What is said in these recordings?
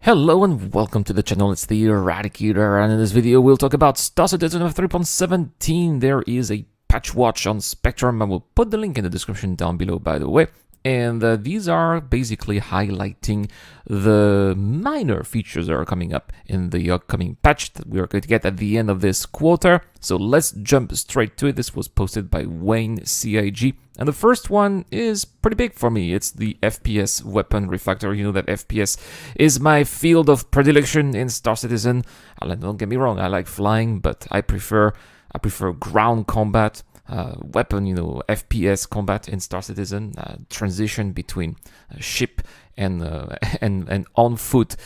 Hello and welcome to the channel, it's the Eradicator, and in this video we'll talk about Star Citizen of 3.17. There is a patch watch on Spectrum. I will put the link in the description down below, by the way. And these are basically highlighting the minor features that are coming up in the upcoming patch that we are going to get at the end of this quarter. So let's jump straight to it. This was posted by Wayne CIG. And the first one is pretty big for me. It's the FPS Weapon Refactor. You know that FPS is my field of predilection in Star Citizen. Don't get me wrong, I like flying, but I prefer ground combat. Weapon, FPS combat in Star Citizen, transition between ship and on foot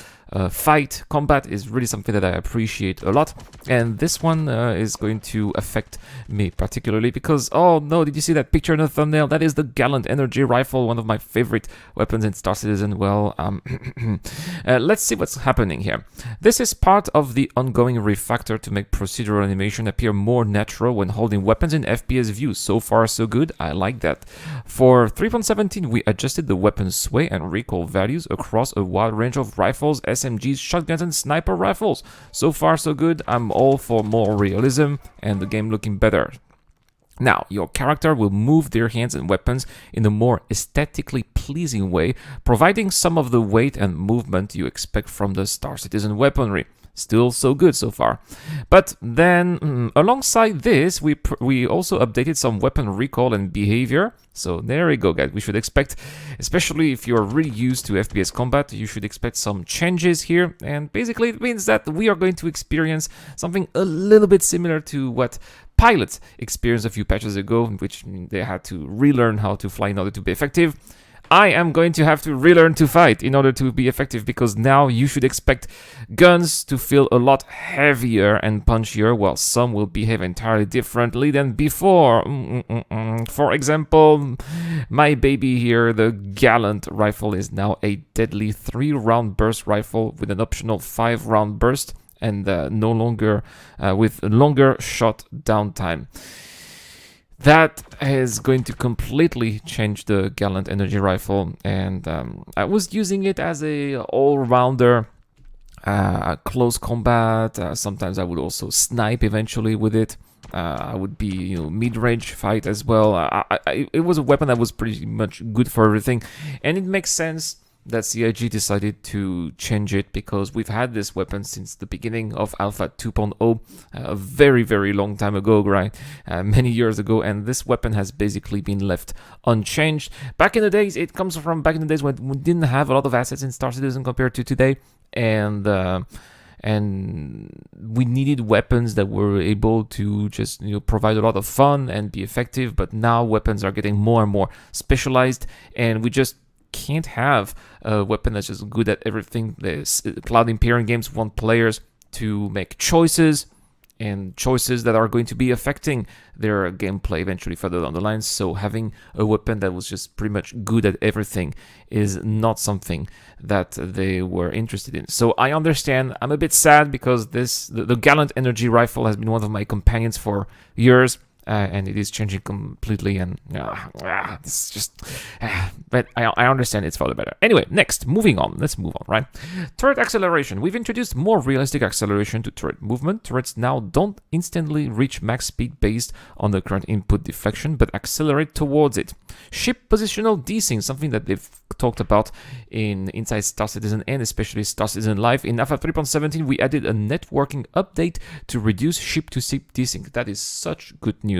fight combat is really something that I appreciate a lot, and this one is going to affect me particularly because, oh no, did you see that picture in the thumbnail? That is the Gallant Energy Rifle, one of my favorite weapons in Star Citizen. Well, let's see what's happening here. This is part of the ongoing refactor to make procedural animation appear more natural when holding weapons in FPS view. So far so good, I like that. For 3.17 we adjusted the weapon sway and recoil values across a wide range of rifles, SMGs, shotguns and sniper rifles. So far so good, I'm all for more realism and the game looking better. Now, your character will move their hands and weapons in a more aesthetically pleasing way, providing some of the weight and movement you expect from the Star Citizen weaponry. Still so good so far. But then, alongside this, we also updated some weapon recoil and behavior. So there we go, guys. We should expect, especially if you're really used to FPS combat, you should expect some changes here. And basically it means that we are going to experience something a little bit similar to what pilots experienced a few patches ago, in which they had to relearn how to fly in order to be effective. I am going to have to relearn to fight in order to be effective, because now you should expect guns to feel a lot heavier and punchier, while some will behave entirely differently than before. For example, my baby here, the Gallant Rifle, is now a deadly 3-round burst rifle with an optional 5-round burst and no longer with longer shot downtime. That is going to completely change the Gallant Energy Rifle, and I was using it as a all-rounder, close combat. Sometimes I would also snipe eventually with it. I would be, mid-range fight as well. It was a weapon that was pretty much good for everything, and it makes sense that CIG decided to change it, because we've had this weapon since the beginning of Alpha 2.0, a very, very long time ago, right? Many years ago, and this weapon has basically been left unchanged. Back in the days, it comes from back in the days when we didn't have a lot of assets in Star Citizen compared to today, and we needed weapons that were able to just provide a lot of fun and be effective. But now weapons are getting more and more specialized, and we just can't have a weapon that's just good at everything. Cloud Imperium Games want players to make choices, and choices that are going to be affecting their gameplay eventually further down the line. So having a weapon that was just pretty much good at everything is not something that they were interested in. So I understand. I'm a bit sad, because the Gallant Energy Rifle has been one of my companions for years. And it is changing completely, and it's just, but I understand it's for the better. Anyway, next, moving on. Let's move on, right? Turret acceleration. We've introduced more realistic acceleration to turret movement. Turrets now don't instantly reach max speed based on the current input deflection, but accelerate towards it. Ship positional desync, something that they've talked about inside Star Citizen and especially Star Citizen Live. In Alpha 3.17, we added a networking update to reduce ship-to-ship desync. That is such good news.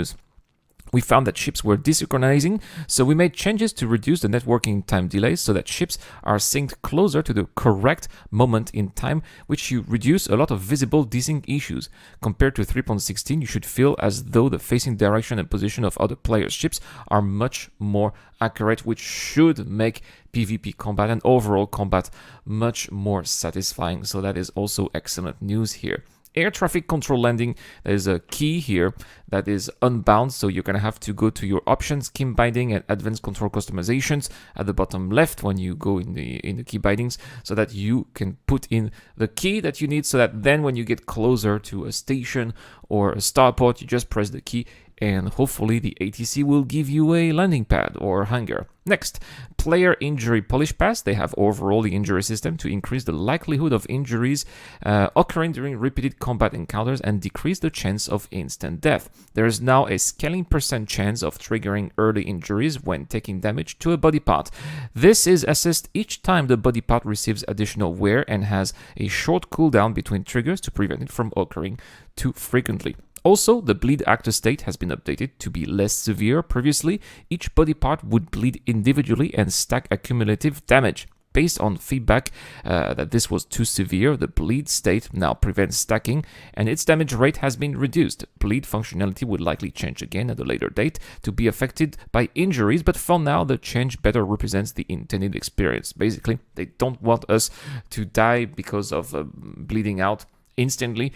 We found that ships were desynchronizing, so we made changes to reduce the networking time delays so that ships are synced closer to the correct moment in time, which you reduce a lot of visible desync issues. Compared to 3.16, you should feel as though the facing direction and position of other players' ships are much more accurate, which should make PvP combat and overall combat much more satisfying. So that is also excellent news here. Air traffic control landing, there is a key here that is unbound, so you're going to have to go to your options, key binding and advanced control customizations at the bottom left when you go in the key bindings, so that you can put in the key that you need, so that then when you get closer to a station or a starport, you just press the key and hopefully the ATC will give you a landing pad or hangar. Next, player injury polish pass. They have overhauled the injury system to increase the likelihood of injuries occurring during repeated combat encounters and decrease the chance of instant death. There is now a scaling percent chance of triggering early injuries when taking damage to a body part. This is assessed each time the body part receives additional wear and has a short cooldown between triggers to prevent it from occurring too frequently. Also, the bleed actor state has been updated to be less severe. Previously, each body part would bleed individually and stack accumulative damage. Based on feedback that this was too severe, the bleed state now prevents stacking and its damage rate has been reduced. Bleed functionality would likely change again at a later date to be affected by injuries, but for now the change better represents the intended experience. Basically, they don't want us to die because of bleeding out instantly.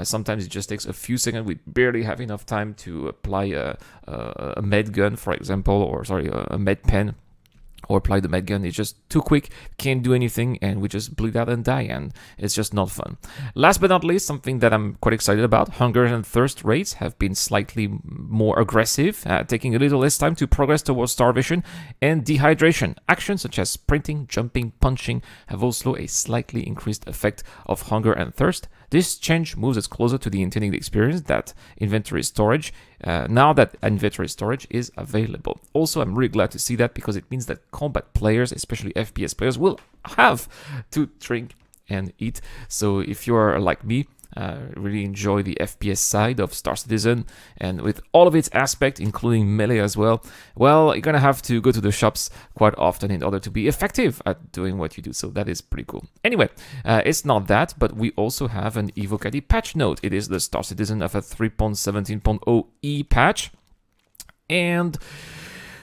Sometimes it just takes a few seconds. We barely have enough time to apply a med gun, for example, or a med pen, or apply the med gun. It's just too quick, can't do anything, and we just bleed out and die, and it's just not fun. Last but not least, something that I'm quite excited about, hunger and thirst rates have been slightly more aggressive, taking a little less time to progress towards starvation and dehydration. Actions such as sprinting, jumping, punching have also a slightly increased effect of hunger and thirst. This change moves us closer to the intended experience that inventory storage, now that inventory storage is available. Also, I'm really glad to see that because it means that combat players, especially FPS players, will have to drink and eat. So if you're like me, really enjoy the FPS side of Star Citizen, and with all of its aspects, including melee as well, you're gonna have to go to the shops quite often in order to be effective at doing what you do, so that is pretty cool. Anyway, it's not that, but we also have an Evocati patch note. It is the Star Citizen of a 3.17.0 E patch, and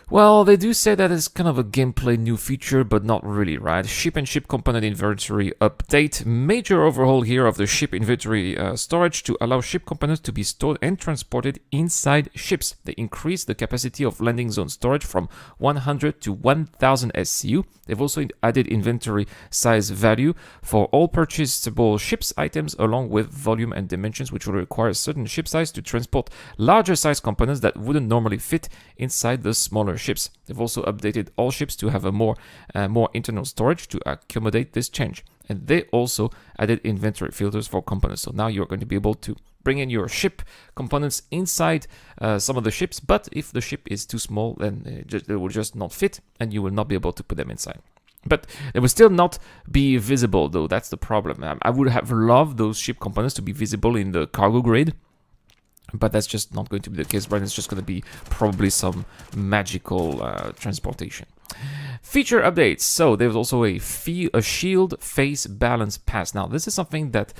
well, they do say that it's kind of a gameplay new feature, but not really, right? Ship and ship component inventory update. Major overhaul here of the ship inventory storage to allow ship components to be stored and transported inside ships. They increased the capacity of landing zone storage from 100 to 1000 SCU. They've also added inventory size value for all purchasable ships items along with volume and dimensions, which will require a certain ship size to transport larger size components that wouldn't normally fit inside the smaller ships. They've also updated all ships to have a more internal storage to accommodate this change. And they also added inventory filters for components. So now you're going to be able to bring in your ship components inside some of the ships, but if the ship is too small, then they will just not fit and you will not be able to put them inside. But they will still not be visible, though. That's the problem. I would have loved those ship components to be visible in the cargo grid, but that's just not going to be the case, right? It's just going to be probably some magical transportation. Feature updates. So there's also a shield face balance pass. Now this is something that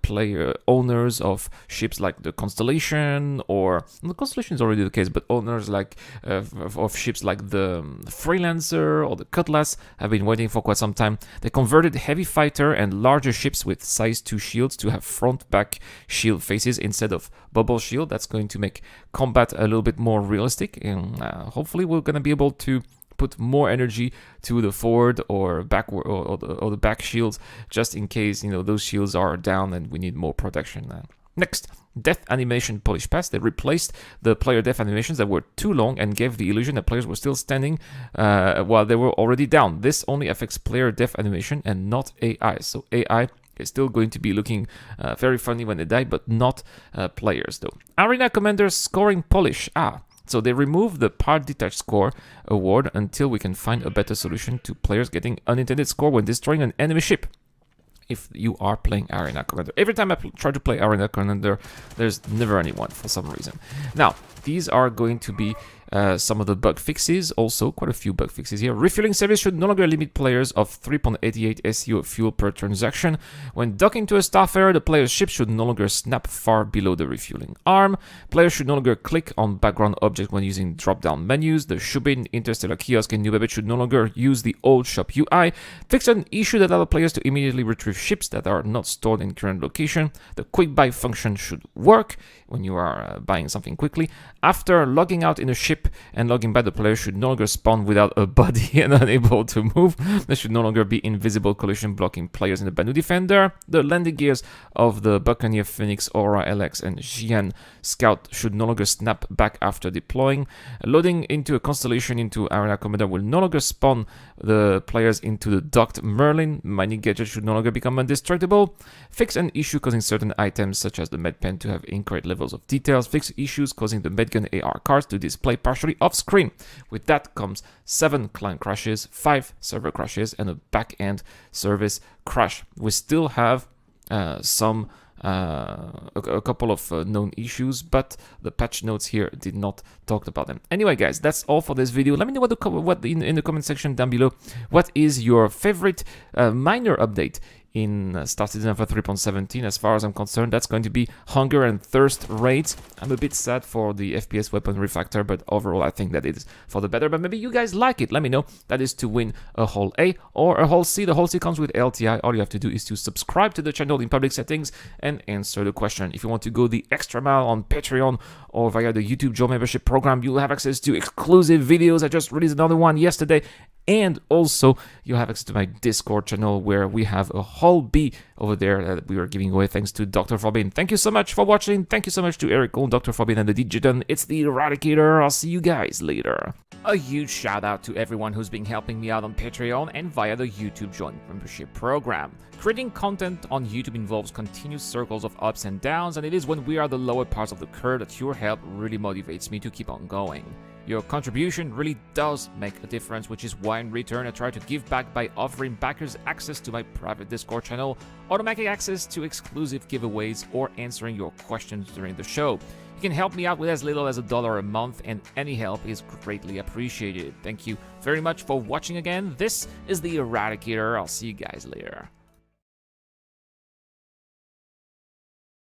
player owners of ships like the Constellation, or the Constellation is already the case, but owners like of ships like the Freelancer or the Cutlass have been waiting for quite some time. They converted heavy fighter and larger ships with size 2 shields to have front-back shield faces instead of bubble shield. That's going to make combat a little bit more realistic, and hopefully we're going to be able to put more energy to the forward or backward or the back shields, just in case those shields are down and we need more protection. Next, death animation polish pass. They replaced the player death animations that were too long and gave the illusion that players were still standing while they were already down. This only affects player death animation and not AI. So AI is still going to be looking very funny when they die, but not players though. Arena Commander scoring polish. So they removed the part detached score award until we can find a better solution to players getting unintended score when destroying an enemy ship. If you are playing Arena Commander. Every time I try to play Arena Commander, there's never anyone for some reason. Now, these are going to be some of the bug fixes, also quite a few bug fixes here. Refueling service should no longer limit players of 3.88 SU of fuel per transaction. When docking to a starfarer, the player's ship should no longer snap far below the refueling arm. Players should no longer click on background objects when using drop-down menus. The Shubin, Interstellar Kiosk, and New Babette should no longer use the old shop UI. Fix an issue that allows players to immediately retrieve ships that are not stored in current location. The quick buy function should work when you are buying something quickly. After logging out in a ship ship and logging by, the player should no longer spawn without a body and unable to move. There should no longer be invisible collision blocking players in the Banu Defender. The landing gears of the Buccaneer, Phoenix, Aura, LX, and Xian Scout should no longer snap back after deploying. Loading into a constellation into Arena Commander will no longer spawn the players into the docked Merlin. Mining gadgets should no longer become indestructible. Fix an issue causing certain items such as the medpen to have incorrect levels of details. Fix issues causing the medgun AR cards to display partially off screen. With that comes 7 client crashes, 5 server crashes, and a back-end service crash. We still have a couple of known issues, but the patch notes here did not talk about them. Anyway, guys, that's all for this video. Let me know what in the comment section down below. What is your favorite minor update in Star Citizen for 3.17? As far as I'm concerned, that's going to be hunger and thirst rates. I'm a bit sad for the FPS Weapon Refactor, but overall I think that it is for the better. But maybe you guys like it. Let me know. That is to win a whole A or a whole C. The whole C comes with LTI. All you have to do is to subscribe to the channel in public settings and answer the question. If you want to go the extra mile on Patreon or via the YouTube Joe membership program, you'll have access to exclusive videos. I just released another one yesterday. And also, you have access to my Discord channel where we have a whole B over there that we are giving away thanks to Dr. Forbin. Thank you so much for watching. Thank you so much to Eric Cole, Dr. Forbin, and the Digiton. It's the Eradicator. I'll see you guys later. A huge shout out to everyone who's been helping me out on Patreon and via the YouTube Joint membership program. Creating content on YouTube involves continuous circles of ups and downs, and it is when we are the lower parts of the curve that your help really motivates me to keep on going. Your contribution really does make a difference, which is why in return I try to give back by offering backers access to my private Discord channel, automatic access to exclusive giveaways, or answering your questions during the show. You can help me out with as little as $1 a month, and any help is greatly appreciated. Thank you very much for watching again. This is the Eradicator. I'll see you guys later.